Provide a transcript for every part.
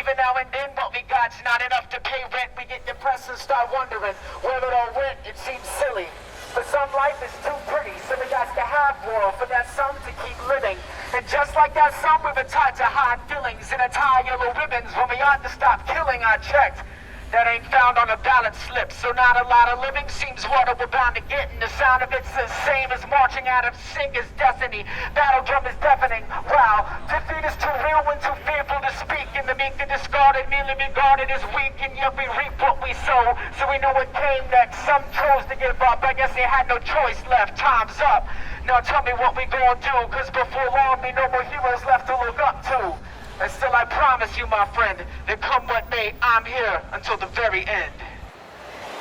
even now and then what we got's not enough to pay rent. We get depressed and start wondering where it all went. It seems silly. For some, life is too pretty, so we got to have more for that some to keep living. And just like that some, we've been taught to hide feelings and tie yellow ribbons when we ought to stop killing. I checked. That ain't found on a ballot slip, so not a lot of living seems what we're bound to get, and the sound of it's the same as marching out of sync is destiny. Battle drum is deafening. Wow, defeat is too real when too fearful to speak, and the meek and discarded merely regarded as weak, and yet we reap what we sow, so we know what came next. Some chose to give up, I guess they had no choice left. Time's up. Now tell me what we gonna do, cause before long be no more heroes left to look up to. And still I promise you, my friend, that come what may, I'm here until the very end.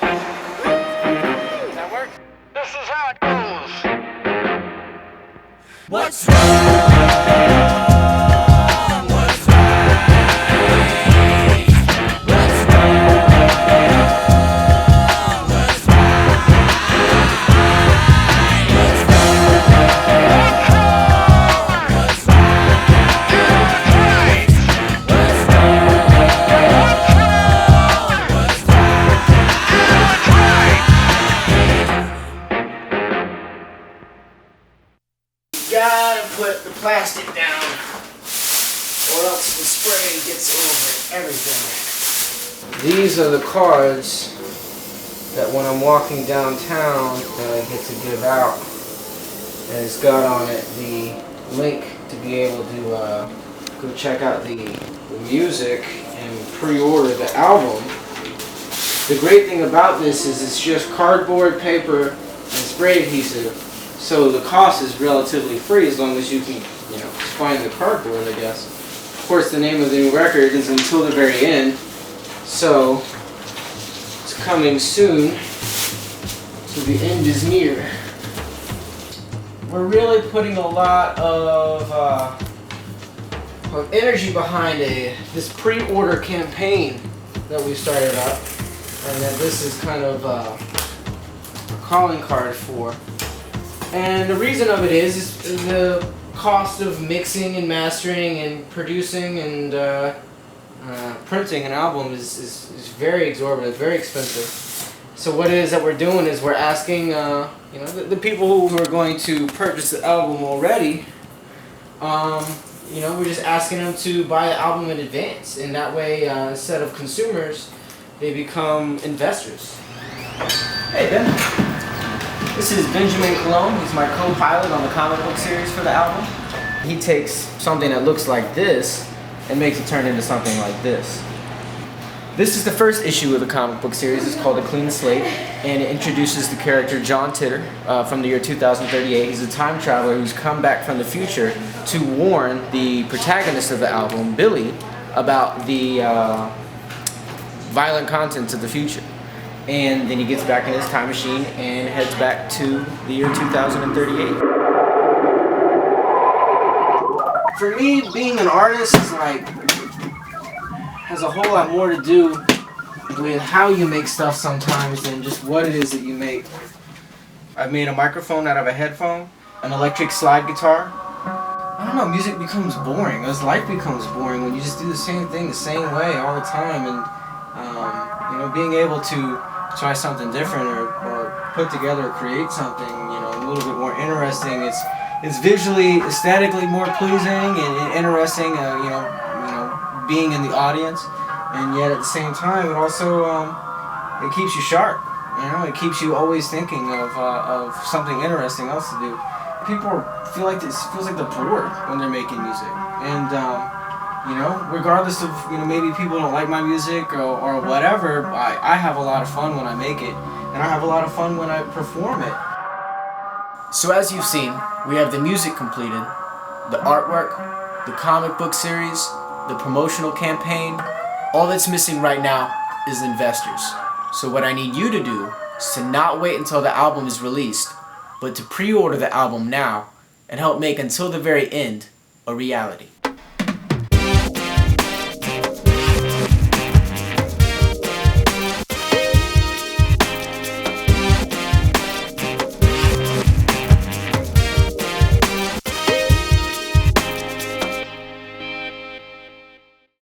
Does that work? This is how it goes. What's wrong? What's right? What's wrong? What's right? What's gotta put the plastic down, or else the spray gets over everything. These are the cards that when I'm walking downtown that I get to give out. And it's got on it the link to be able to go check out the music and pre-order the album. The great thing about this is it's just cardboard, paper, and spray adhesive. So the cost is relatively free as long as you can, find the cardboard, I guess. Of course, the name of the new record is Until the Very End, so it's coming soon, so the end is near. We're really putting a lot of energy behind this pre-order campaign that we started up, and that this is kind of a calling card for. And the reason of it is the cost of mixing and mastering and producing and printing an album is very exorbitant, very expensive. So what it is that we're doing is we're asking the people who are going to purchase the album already, we're just asking them to buy the album in advance. And that way, instead of consumers, they become investors. Hey, Ben. This is Benjamin Cologne. He's my co-pilot on the comic book series for the album. He takes something that looks like this and makes it turn into something like this. This is the first issue of the comic book series. It's called A Clean Slate, and it introduces the character John Titor from the year 2038. He's a time traveler who's come back from the future to warn the protagonist of the album, Billy, about the violent contents of the future. And then he gets back in his time machine and heads back to the year 2038. For me, being an artist is has a whole lot more to do with how you make stuff sometimes than just what it is that you make. I've made a microphone out of a headphone, an electric slide guitar. I don't know, music becomes boring, as life becomes boring when you just do the same thing the same way all the time. And being able to try something different or put together or create something, a little bit more interesting. It's visually, aesthetically more pleasing and interesting, being in the audience, and yet at the same time, it also it keeps you sharp. It keeps you always thinking of something interesting else to do. People feel like this feels like they're bored when they're making music, and regardless of maybe people don't like my music or whatever, I have a lot of fun when I make it, and I have a lot of fun when I perform it. So as you've seen, we have the music completed, the artwork, the comic book series, the promotional campaign. All that's missing right now is investors. So what I need you to do is to not wait until the album is released, but to pre-order the album now and help make Until the Very End a reality.